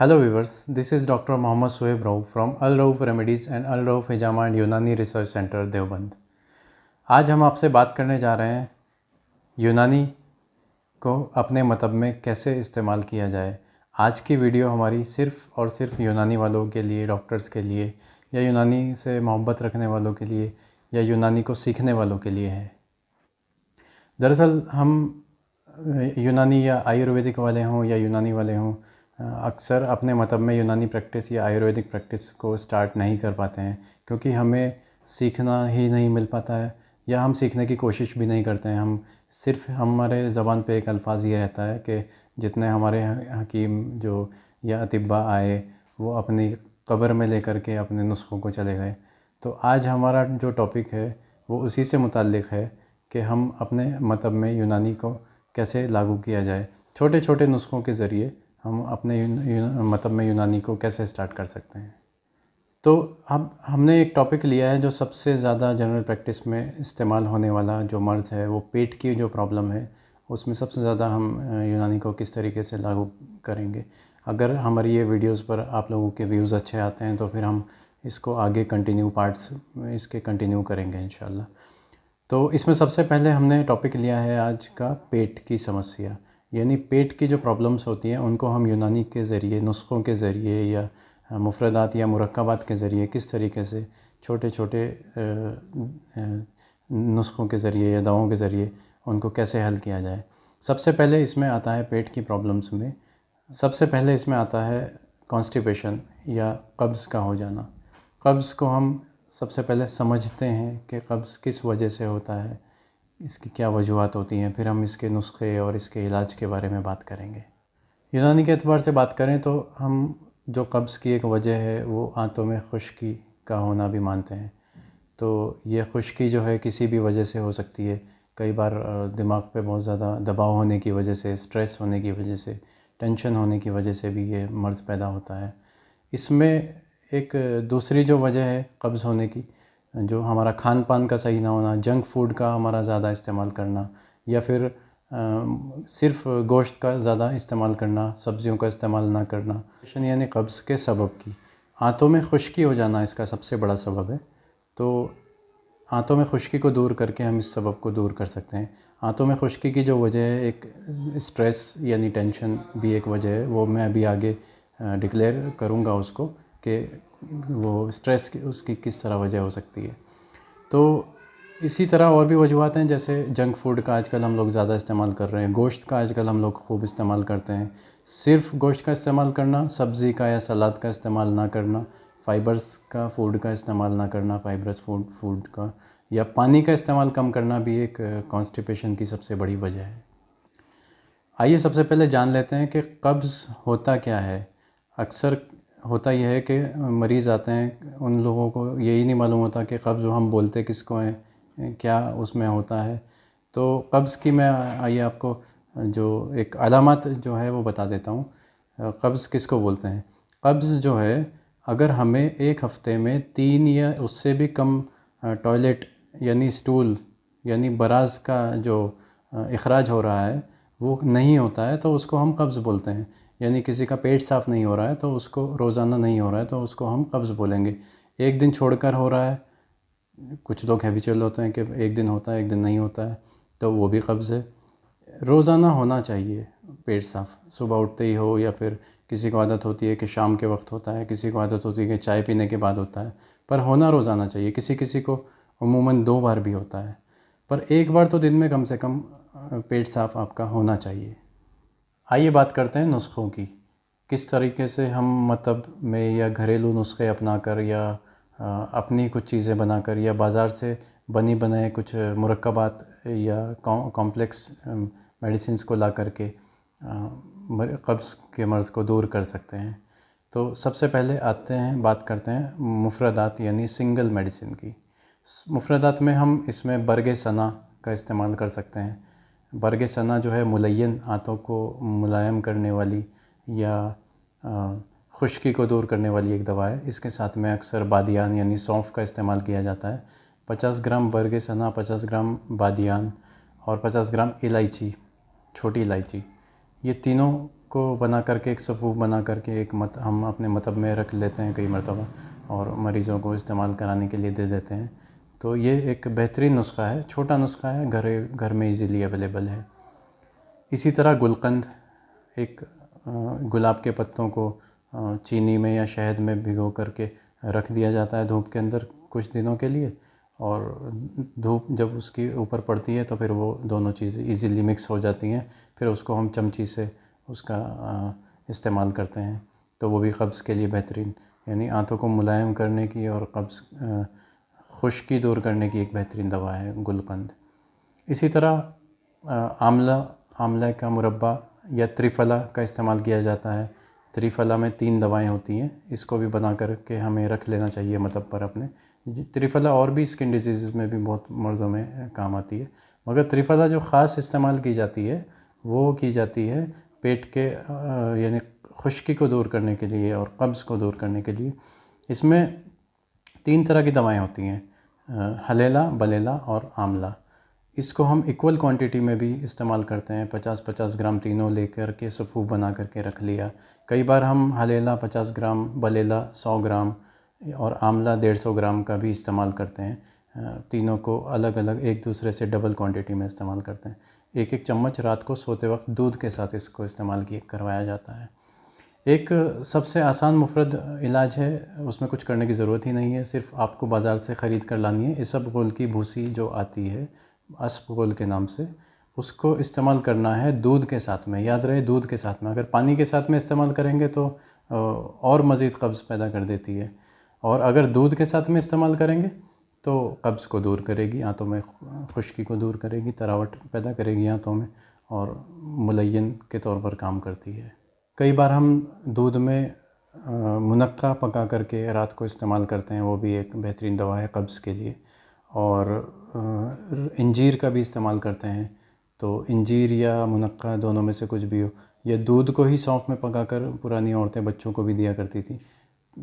Hello viewers, this is Dr. Mohammad Sohaib Rauf from Al Rauf Remedies and Al Rauf Hijama and यूनानी research centre Deoband. आज हम आपसे बात करने जा रहे हैं यूनानी को अपने मतब में कैसे इस्तेमाल किया जाए। आज की वीडियो हमारी सिर्फ़ और सिर्फ यूनानी वालों के लिए, डॉक्टर्स के लिए, या यूनानी से मोहब्बत रखने वालों के लिए, या यूनानी को सीखने वालों के लिए है। दरअसल हम यूनानी या आयुर्वेदिक वाले हों या यूनानी वाले हों, अक्सर अपने मतब में यूनानी प्रैक्टिस या आयुर्वेदिक प्रैक्टिस को स्टार्ट नहीं कर पाते हैं, क्योंकि हमें सीखना ही नहीं मिल पाता है या हम सीखने की कोशिश भी नहीं करते हैं। हम सिर्फ हमारे ज़बान पे एक अल्फाज़ ये रहता है कि जितने हमारे हकीम जो या अतिब्बा आए वो अपनी कब्र में लेकर के अपने नुस्ख़ों को चले गए। तो आज हमारा जो टॉपिक है वो उसी से मुताल्लिक़ है कि हम अपने मतब में यूनानी को कैसे लागू किया जाए। छोटे छोटे नुस्ख़ों के ज़रिए हम अपने मतब में यूनानी को कैसे स्टार्ट कर सकते हैं। तो अब हमने एक टॉपिक लिया है जो सबसे ज़्यादा जनरल प्रैक्टिस में इस्तेमाल होने वाला जो मर्ज़ है, वो पेट की जो प्रॉब्लम है, उसमें सबसे ज़्यादा हम यूनानी को किस तरीके से लागू करेंगे। अगर हमारी ये वीडियोस पर आप लोगों के व्यूज़ अच्छे आते हैं तो फिर हम इसको आगे कंटिन्यू पार्ट्स इसके कंटिन्यू करेंगे इंशाल्लाह। तो इसमें सबसे पहले हमने टॉपिक लिया है आज का पेट की समस्या, यानी पेट की जो प्रॉब्लम्स होती हैं उनको हम यूनानी के ज़रिए, नुस्ख़ों के ज़रिए या मुफ़रदात या मुरक्कबात के ज़रिए किस तरीके से छोटे छोटे नुस्ख़ों के ज़रिए या दवाओं के ज़रिए उनको कैसे हल किया जाए। सबसे पहले इसमें आता है पेट की प्रॉब्लम्स में, सबसे पहले इसमें आता है कॉन्स्टिपेशन या कब्ज़ का हो जाना। कब्ज़ को हम सबसे पहले समझते हैं कि कब्ज़ किस वजह से होता है, इसकी क्या वजूहत होती हैं, फिर हम इसके नुस्खे और इसके इलाज के बारे में बात करेंगे। यूनानी के एतबार से बात करें तो हम जो कब्ज़ की एक वजह है वो आंतों में खुश्की का होना भी मानते हैं। तो ये खुश्की जो है किसी भी वजह से हो सकती है। कई बार दिमाग पे बहुत ज़्यादा दबाव होने की वजह से, स्ट्रेस होने की वजह से, टेंशन होने की वजह से भी ये मर्ज़ पैदा होता है। इसमें एक दूसरी जो वजह है कब्ज़ होने की, जो हमारा खान पान का सही ना होना, जंक फूड का हमारा ज़्यादा इस्तेमाल करना, या फिर सिर्फ़ गोश्त का ज़्यादा इस्तेमाल करना, सब्ज़ियों का इस्तेमाल ना करना, यानी कब्ज़ के सबब की आंतों में खुश्की हो जाना इसका सबसे बड़ा सबब है। तो आंतों में खुश्की को दूर करके हम इस सबब को दूर कर सकते हैं। आंतों में खुश्की की जो वजह है, एक स्ट्रेस यानी टेंशन भी एक वजह है, वो मैं अभी आगे डिक्लेयर करूँगा उसको कि वो स्ट्रेस की उसकी किस तरह वजह हो सकती है। तो इसी तरह और भी वजूहत हैं, जैसे जंक फूड का आजकल हम लोग ज़्यादा इस्तेमाल कर रहे हैं, गोश्त का आजकल हम लोग खूब इस्तेमाल करते हैं। सिर्फ़ गोश्त का इस्तेमाल करना, सब्ज़ी का या सलाद का इस्तेमाल ना करना, फ़ाइबर्स का फूड का इस्तेमाल ना करना, फ़ाइबरस फूड का, या पानी का इस्तेमाल कम करना भी एक कॉन्स्टिपेशन की सबसे बड़ी वजह है। आइए सबसे पहले जान लेते हैं कि कब्ज़ होता क्या है। अक्सर होता यह है कि मरीज़ आते हैं, उन लोगों को यही नहीं मालूम होता कि कब्ज़ हम बोलते किसको हैं, क्या उसमें होता है। तो कब्ज़ की मैं आइए आपको जो एक अलामत जो है वो बता देता हूँ। कब्ज़ किसको बोलते हैं। कब्ज़ जो है, अगर हमें एक हफ़्ते में 3 या उससे भी कम टॉयलेट यानी स्टूल यानी बराज़ का जो इखराज हो रहा है वो नहीं होता है, तो उसको हम कब्ज़ बोलते हैं। यानी किसी का पेट साफ़ नहीं हो रहा है तो उसको रोज़ाना नहीं हो रहा है तो उसको हम कब्ज़ बोलेंगे। एक दिन छोड़कर हो रहा है, कुछ लोग हैबिचुअल होते हैं कि एक दिन होता है एक दिन नहीं होता है, तो वो भी कब्ज़ है। रोज़ाना होना चाहिए पेट साफ़, सुबह उठते ही हो, या फिर किसी को आदत होती है कि शाम के वक्त होता है, किसी को आदत होती है कि चाय पीने के बाद होता है, पर होना रोज़ाना चाहिए। किसी किसी को अमूमन 2 बार भी होता है, पर एक बार तो दिन में कम से कम पेट साफ़ आपका होना चाहिए। आइए बात करते हैं नुस्ख़ों की। किस तरीके से हम मतब में या घरेलू नुस्खे अपनाकर या अपनी कुछ चीज़ें बनाकर या बाज़ार से बनी बनाए कुछ मुरक्कबात या कॉम्प्लेक्स मेडिसिन्स को ला करके कब्ज़ के मर्ज़ को दूर कर सकते हैं। तो सबसे पहले आते हैं, बात करते हैं मुफ़रदात यानी सिंगल मेडिसिन की। मुफ़रदात में हम इसमें बरगे सना का इस्तेमाल कर सकते हैं। बरगे सना जो है मुलय्यन, आंतों को मुलायम करने वाली या खुश्की को दूर करने वाली एक दवा है। इसके साथ में अक्सर बादियान यानी सौंफ का इस्तेमाल किया जाता है। 50 ग्राम बरगे सना, 50 ग्राम बादियान और 50 ग्राम इलायची, छोटी इलायची, ये तीनों को बना करके, एक सफ़ूफ़ बना करके एक हम अपने मतब में रख लेते हैं कई मरतबा, और मरीज़ों को इस्तेमाल कराने के लिए दे देते हैं। तो ये एक बेहतरीन नुस्ख़ा है, छोटा नुस्ख़ा है, घर में इजीली अवेलेबल है। इसी तरह गुलकंद, एक गुलाब के पत्तों को चीनी में या शहद में भिगो करके रख दिया जाता है धूप के अंदर कुछ दिनों के लिए, और धूप जब उसकी ऊपर पड़ती है तो फिर वो दोनों चीज़ें इजीली मिक्स हो जाती हैं। फिर उसको हम चमची से उसका इस्तेमाल करते हैं, तो वो भी कब्ज़ के लिए बेहतरीन, यानी आंतों को मुलायम करने की और कब्ज़ खुश्की दूर करने की एक बेहतरीन दवा है गुलकंद। इसी तरह आंवला का मुरब्बा या त्रिफला का इस्तेमाल किया जाता है। त्रिफला में 3 दवाएं होती हैं, इसको भी बना कर के हमें रख लेना चाहिए मतलब पर अपने। त्रिफला और भी स्किन डिजीज़ में भी बहुत मर्ज़ों में काम आती है, मगर त्रिफला जो ख़ास इस्तेमाल की जाती है वो की जाती है पेट के यानी खुश्की को दूर करने के लिए और कब्ज़ को दूर करने के लिए। इसमें 3 तरह की दवाएं होती हैं, हलेला, बलेला और आंवला। इसको हम इक्वल क्वांटिटी में भी इस्तेमाल करते हैं, 50-50 ग्राम तीनों लेकर के सफ़ूफ़ बना करके रख लिया। कई बार हम हलेला 50 ग्राम, बलेला 100 ग्राम और आंवला 150 ग्राम का भी इस्तेमाल करते हैं। तीनों को अलग अलग एक दूसरे से डबल क्वांटिटी में इस्तेमाल करते हैं। एक एक चम्मच रात को सोते वक्त दूध के साथ इसको इस्तेमाल करवाया जाता है। एक सबसे आसान मुफ़रद इलाज है, उसमें कुछ करने की ज़रूरत ही नहीं है, सिर्फ़ आपको बाज़ार से ख़रीद कर लानी है इसबगोल की भूसी जो आती है असबगोल के नाम से, उसको इस्तेमाल करना है दूध के साथ में। याद रहे दूध के साथ में, अगर पानी के साथ में इस्तेमाल करेंगे तो और मज़ीद कब्ज़ पैदा कर देती है, और अगर दूध के साथ में इस्तेमाल करेंगे तो कब्ज़ को दूर करेगी, आंतों में खुश्की को दूर करेगी, तरावट पैदा करेगी आंतों में, और मुलय्यन के तौर पर काम करती है। कई बार हम दूध में मुनक्का पका करके रात को इस्तेमाल करते हैं, वो भी एक बेहतरीन दवा है कब्ज़ के लिए। और इंजीर का भी इस्तेमाल करते हैं, तो इंजीर या मुनक्का दोनों में से कुछ भी हो, या दूध को ही सौंफ में पकाकर पुरानी औरतें बच्चों को भी दिया करती थी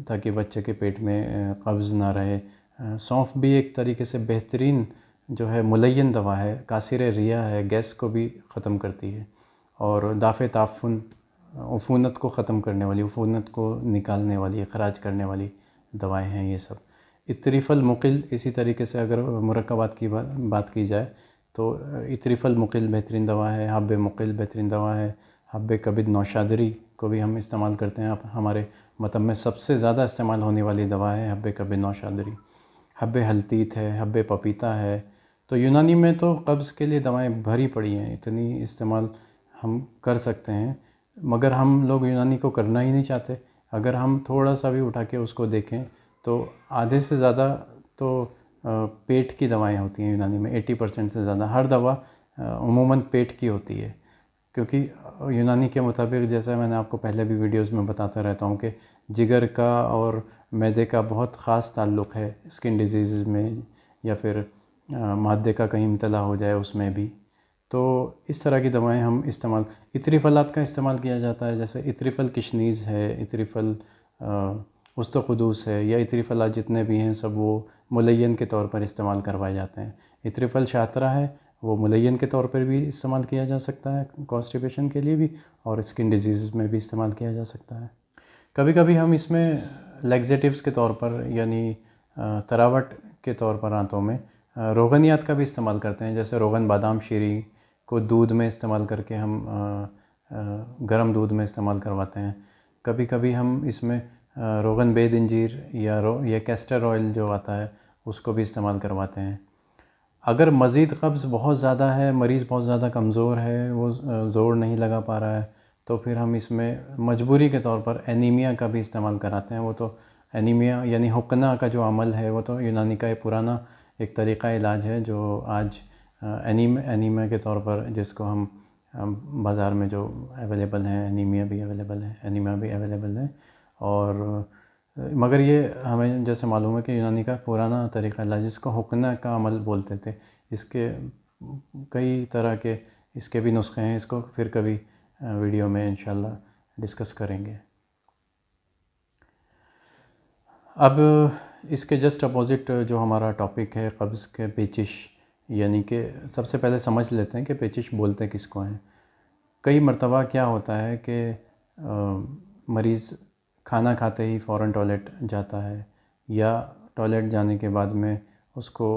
ताकि बच्चे के पेट में कब्ज़ ना रहे। सौंफ भी एक तरीके से बेहतरीन जो है मुलय्यन दवा है, कासिर रिया है, गैस को भी ख़त्म करती है, और दाफ़े ताफ़ुन, उफ़ूनत को ख़त्म करने वाली, उफ़ूनत को निकालने वाली, ख़राज करने वाली दवाएं हैं ये सब। इत्रिफ़ल मुक़िल, इसी तरीके से अगर मुरक्कबात की बात की जाए तो इत्रिफ़ल मुक़िल बेहतरीन दवा है, हब्बे मुक़िल बेहतरीन दवा है, हब्बे कबिद नौशादरी को भी हम इस्तेमाल करते हैं। हमारे मतलब में सबसे ज़्यादा इस्तेमाल होने वाली दवा है हब्बे कबिद नौशादरी। हब्बे हल्तीत है, हब्बे पपीता है। तो यूनानी में तो कब्ज़ के लिए दवाएँ भरी पड़ी हैं, इतनी इस्तेमाल हम कर सकते हैं, मगर हम लोग यूनानी को करना ही नहीं चाहते। अगर हम थोड़ा सा भी उठा के उसको देखें तो आधे से ज़्यादा तो पेट की दवाएं होती हैं यूनानी में, 80% से ज़्यादा हर दवा उमूमन पेट की होती है, क्योंकि यूनानी के मुताबिक, जैसा मैंने आपको पहले भी वीडियोस में बताता रहता हूँ कि जिगर का और मैदे का बहुत ख़ास ताल्लुक़ है स्किन डिजीज़ में, या फिर मादे का कहीं इम्तला हो जाए उसमें भी। तो इस तरह की दवाएं हम इस्तेमाल, इत्रिफलात का इस्तेमाल किया जाता है, जैसे इत्रिफल किशनीज़ है, इत्रिफल उस्तखुदूस है, या इत्रिफलात जितने भी हैं सब वो मुलय्यन के तौर पर इस्तेमाल करवाए जाते हैं। इत्रिफल शातरा है, वो मुलय्यन के तौर पर भी इस्तेमाल किया जा सकता है, कॉन्स्टिपेशन के लिए भी, और स्किन डिजीज़ में भी इस्तेमाल किया जा सकता है। कभी कभी हम इसमें लैक्सेटिव्स के तौर पर, यानी तरावट के तौर पर आंतों में रोगनियात का भी इस्तेमाल करते हैं। जैसे रोगन बादाम शीरी को दूध में इस्तेमाल करके हम गर्म दूध में इस्तेमाल करवाते हैं। कभी कभी हम इसमें रोगन बेद इंजीर या कैस्टर ऑयल जो आता है उसको भी इस्तेमाल करवाते हैं। अगर मज़ीद कब्ज़ बहुत ज़्यादा है, मरीज़ बहुत ज़्यादा कमज़ोर है, वो ज़ोर नहीं लगा पा रहा है, तो फिर हम इसमें मजबूरी के तौर पर एनीमिया का भी इस्तेमाल कराते हैं। वो तो एनीमिया यानी हुक्ना का जो अमल है वो तो यूनानी का एक पुराना एक तरीक़ा इलाज है, जो आज एनीमिया के तौर पर, जिसको हम बाज़ार में जो अवेलेबल हैं, एनीमिया भी अवेलेबल है। और मगर ये हमें जैसे मालूम है कि यूनानी का पुराना तरीक़ा इलाज, जिसको हुक्ना का अमल बोलते थे, इसके कई तरह के इसके भी नुस्खे हैं। इसको फिर कभी वीडियो में इंशाल्लाह डिस्कस करेंगे। अब इसके जस्ट अपोज़िट जो हमारा टॉपिक है कब्ज़ के पेचिश, यानी कि सबसे पहले समझ लेते हैं कि पेचिश बोलते किसको हैं। कई मर्तबा क्या होता है कि मरीज़ खाना खाते ही फ़ौरन टॉयलेट जाता है, या टॉयलेट जाने के बाद में उसको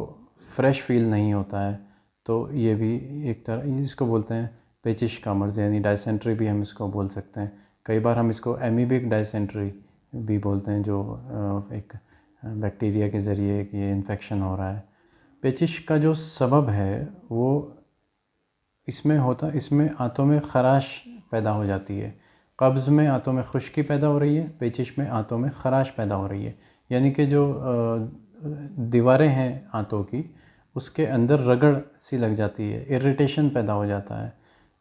फ़्रेश फ़ील नहीं होता है, तो ये भी एक तरह इसको बोलते हैं पेचिश का मर्ज़, यानी डायसेंट्री भी हम इसको बोल सकते हैं। कई बार हम इसको एमीबिक डायसेंट्री भी बोलते हैं, जो एक बैक्टीरिया के ज़रिए ये इन्फेक्शन हो रहा है। पेचिश का जो सबब है वो इसमें आंतों में ख़राश पैदा हो जाती है। कब्ज़ में आंतों में खुश्की पैदा हो रही है, पेचिश में आंतों में ख़राश पैदा हो रही है। यानी कि जो दीवारें हैं आंतों की, उसके अंदर रगड़ सी लग जाती है, इरिटेशन पैदा हो जाता है।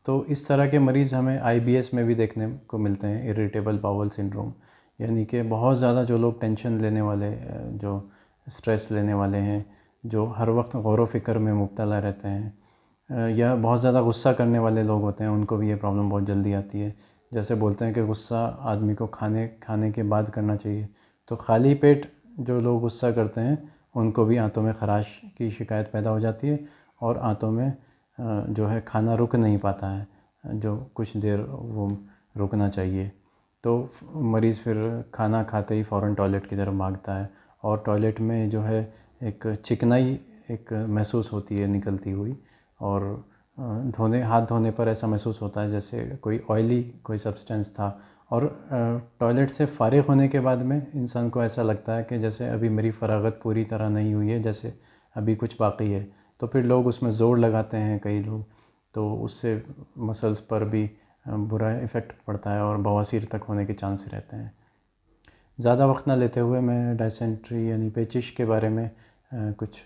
तो इस तरह के मरीज़ हमें IBS में भी देखने को मिलते हैं, इरिटेबल बाउल सिंड्रोम। यानी कि बहुत ज़्यादा जो लोग टेंशन लेने वाले, जो स्ट्रेस लेने वाले हैं, जो हर वक्त गौर फ़िक्र में मुब्तला रहते हैं, या बहुत ज़्यादा गुस्सा करने वाले लोग होते हैं, उनको भी ये प्रॉब्लम बहुत जल्दी आती है। जैसे बोलते हैं कि गुस्सा आदमी को खाने के बाद करना चाहिए, तो खाली पेट जो लोग गुस्सा करते हैं उनको भी आंतों में ख़राश की शिकायत पैदा हो जाती है, और आंतों में जो है खाना रुक नहीं पाता है, जो कुछ देर वो रुकना चाहिए। तो मरीज़ फिर खाना खाते ही फ़ौरन टॉयलेट की तरफ भागता है, और टॉयलेट में जो है एक चिकनाई एक महसूस होती है निकलती हुई, और हाथ धोने पर ऐसा महसूस होता है जैसे कोई ऑयली कोई सब्सटेंस था। और टॉयलेट से फ़ारिग होने के बाद में इंसान को ऐसा लगता है कि जैसे अभी मेरी फ़रागत पूरी तरह नहीं हुई है, जैसे अभी कुछ बाकी है। तो फिर लोग उसमें ज़ोर लगाते हैं कई लोग, तो उससे मसल्स पर भी बुरा इफ़ेक्ट पड़ता है, और बवासीर तक होने के चांस रहते हैं। ज़्यादा वक्त ना लेते हुए मैं डायसेंट्री यानी पेचिश के बारे में कुछ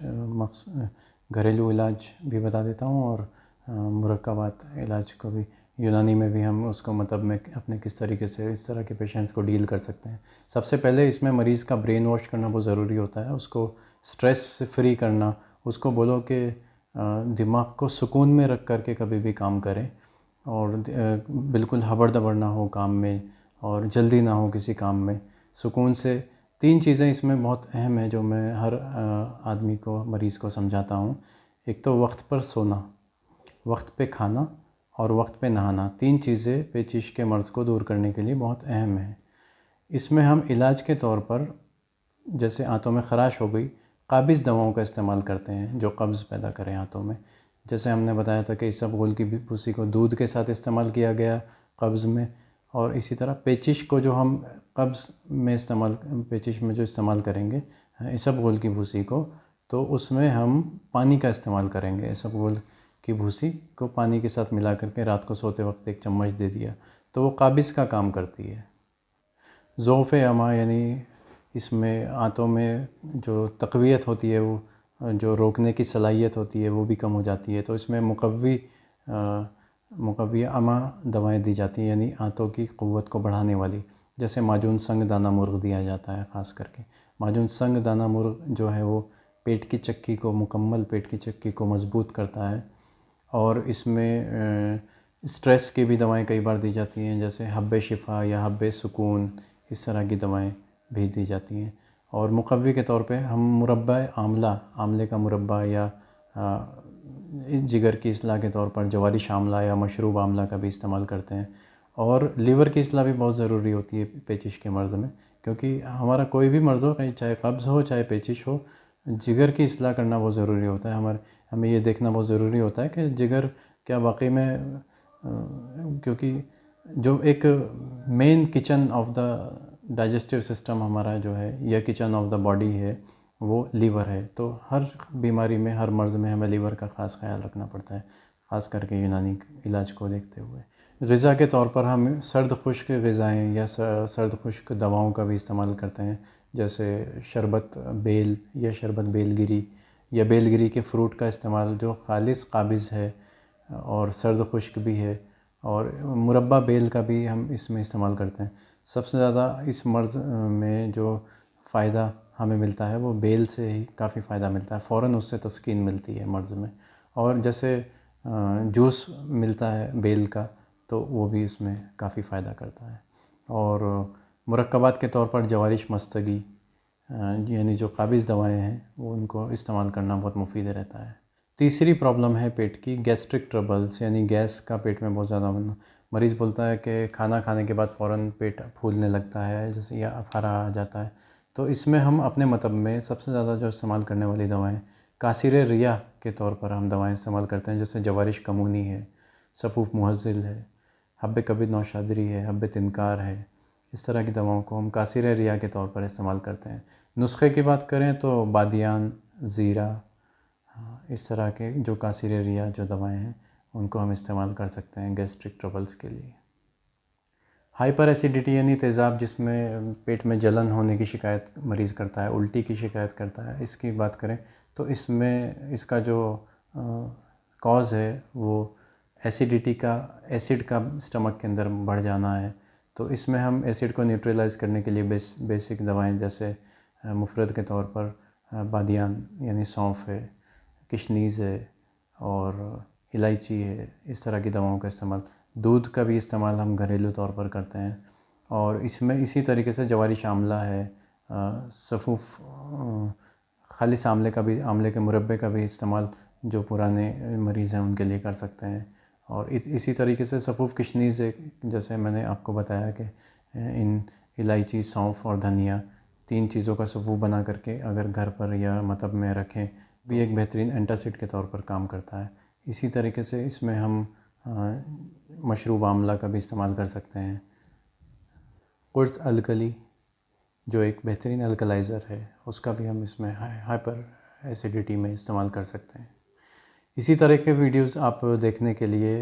घरेलू इलाज भी बता देता हूँ, और मुरक्कबात इलाज को भी, यूनानी में भी हम उसको मतलब में अपने किस तरीके से इस तरह के पेशेंट्स को डील कर सकते हैं। सबसे पहले इसमें मरीज़ का ब्रेन वॉश करना बहुत ज़रूरी होता है, उसको स्ट्रेस से फ्री करना। उसको बोलो कि दिमाग को सुकून में रख कर के कभी भी काम करें, और बिल्कुल हबड़ दबड़ ना हो काम में, और जल्दी ना हो किसी काम में, सुकून से। 3 चीज़ें इसमें बहुत अहम हैं जो मैं हर आदमी को, मरीज़ को समझाता हूँ। एक तो वक्त पर सोना, वक्त पे खाना, और वक्त पे नहाना। 3 चीज़ें पेचिश के मर्ज़ को दूर करने के लिए बहुत अहम हैं। इसमें हम इलाज के तौर पर, जैसे आंतों में ख़राश हो गई, काबिज़ दवाओं का इस्तेमाल करते हैं जो कब्ज़ पैदा करें आंतों में। जैसे हमने बताया था कि इसबगोल की भूसी को दूध के साथ इस्तेमाल किया गया कब्ज़ में, और इसी तरह पेचिश को जो हम पेचिश में जो इस्तेमाल करेंगे इसबगोल की भूसी को, तो उसमें हम पानी का इस्तेमाल करेंगे। इसबगोल की भूसी को पानी के साथ मिला करके रात को सोते वक्त 1 चम्मच दे दिया, तो वो काबिज़ का काम करती है। ज़ौफ़े अमा, यानी इसमें आंतों में जो तक़वियत होती है, वो जो रोकने की सलाहियत होती है वो भी कम हो जाती है। तो इसमें मुक़व्वी अमा दवाएं दी जाती हैं, यानी आंतों की क़ुव्वत को बढ़ाने वाली। जैसे माजून संग दाना मुर्ग दिया जाता है ख़ास करके। माजून संग दाना मुर्ग जो है वो पेट की चक्की को, मुकम्मल पेट की चक्की को मज़बूत करता है। और इसमें स्ट्रेस की भी दवाएं कई बार दी जाती हैं, जैसे हब्बे शिफा या हब्बे सुकून, इस तरह की दवाएं भेज दी जाती हैं। और मुक़व्वी के तौर पे हम मुरब्बा आमले का मुरब्बा, या जिगर की इस्लाह के तौर पर जवारिश आमला या मशरूब आमला का भी इस्तेमाल करते हैं। और लीवर की इस्लाह भी बहुत ज़रूरी होती है पेचिश के मर्ज़ में, क्योंकि हमारा कोई भी मर्ज़ हो, चाहे कब्ज़ हो चाहे पेचिश हो, जिगर की इस्लाह करना बहुत ज़रूरी होता है। हमें ये देखना बहुत ज़रूरी होता है कि जिगर क्या वाकई में, क्योंकि जो एक main kitchen of the digestive system हमारा जो है, या किचन ऑफ द बॉडी है, वो लीवर है। तो हर बीमारी में, हर मर्ज़ में हमें लीवर का ख़ास ख्याल रखना पड़ता है, ख़ास करके यूनानी इलाज को देखते हुए। ग़िज़ा के तौर पर हम सर्द खुश्क ग़िज़ाएँ या सर्द खुश्क दवाओं का भी इस्तेमाल करते हैं, जैसे शरबत बेल या शरबत बेलगिरी, या बेलगिरी के फ्रूट का इस्तेमाल जो ख़ालिस काबिज़ है और सर्द खुश्क भी है। और मुरब्बा बेल का भी हम इसमें इस्तेमाल करते हैं। सबसे ज़्यादा इस मर्ज़ में जो फ़ायदा हमें मिलता है वो बेल से ही काफ़ी फ़ायदा मिलता है, फ़ौरन उससे तस्कीन मिलती है मर्ज़ में। और जैसे जूस मिलता है बेल का, तो वो भी उसमें काफ़ी फ़ायदा करता है। और मुरक्कबात के तौर पर जवारिश मस्तगी, यानी जो काबिज़ दवाएं हैं, वो उनको इस्तेमाल करना बहुत मुफीद रहता है। तीसरी प्रॉब्लम है पेट की गैस्ट्रिक ट्रबल्स, यानी गैस का पेट में बहुत ज़्यादा बनना। मरीज़ बोलता है कि खाना खाने के बाद फ़ौरन पेट फूलने लगता है, जैसे या अफारा आ जाता है। तो इसमें हम अपने मतब में सबसे ज़्यादा जो इस्तेमाल करने वाली दवाएं कासिर रिया के तौर पर हम दवाएं इस्तेमाल करते हैं, जैसे जवारिश कमूनी है, सफ़ूफ मुहज़्ज़िल है, हब्बे कबीर नौशादरी है, हब्बे तिनकार है। इस तरह की दवाओं को हम कासिर रिया के तौर पर इस्तेमाल करते हैं। नुस्खे की बात करें तो बादियान, ज़ीरा, इस तरह के जो कासिर रिया जो दवाएं हैं उनको हम इस्तेमाल कर सकते हैं गैस्ट्रिक ट्रबल्स के लिए। हाइपर एसिडिटी यानी तेज़ाब, जिसमें पेट में जलन होने की शिकायत मरीज़ करता है, उल्टी की शिकायत करता है, इसकी बात करें तो इसमें इसका जो कॉज़ है वो एसिडिटी का, एसिड का स्टमक के अंदर बढ़ जाना है। तो इसमें हम एसिड को न्यूट्रलाइज़ करने के लिए बेसिक दवाएं जैसे मुफरद के तौर पर बादियान यानी सौंफ है, किशनीज़ है और इलायची है, इस तरह की दवाओं का इस्तेमाल। दूध का भी इस्तेमाल हम घरेलू तौर पर करते हैं। और इसमें इसी तरीके से जवारिश आंवला है, सफ़ूफ खालिस आंवले के मुरब्बे का भी इस्तेमाल जो पुराने मरीज़ हैं उनके लिए कर सकते हैं। और इसी तरीके से सफ़ूफ किशनीज़ जैसे मैंने आपको बताया कि इन इलायची, सौंफ और धनिया, 3 चीज़ों का सफ़ूफ बना करके अगर घर पर या मतब में रखें भी एक बेहतरीन एंटासिड के तौर पर काम करता है। इसी तरीके से इसमें हम मशरूब आंवला का भी इस्तेमाल कर सकते हैं। कुर्स अल्कली जो एक बेहतरीन अल्कलाइज़र है, उसका भी हम इसमें हाइपर एसिडिटी में इस्तेमाल कर सकते हैं। इसी तरह के वीडियोस आप देखने के लिए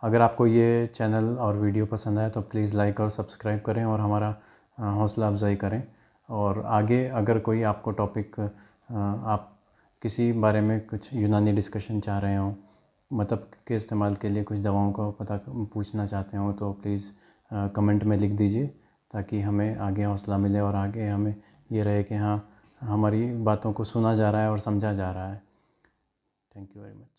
अगर आपको ये चैनल और वीडियो पसंद आए तो प्लीज़ लाइक और सब्सक्राइब करें और हमारा हौसला अफजाई करें। और आगे अगर कोई आपको टॉपिक आप किसी बारे में कुछ यूनानी डिस्कशन चाह रहे हों, मतलब के इस्तेमाल के लिए कुछ दवाओं को पूछना चाहते हो तो प्लीज़ कमेंट में लिख दीजिए, ताकि हमें आगे हौसला मिले और आगे हमें ये रहे कि हाँ, हमारी बातों को सुना जा रहा है और समझा जा रहा है। Thank you very much.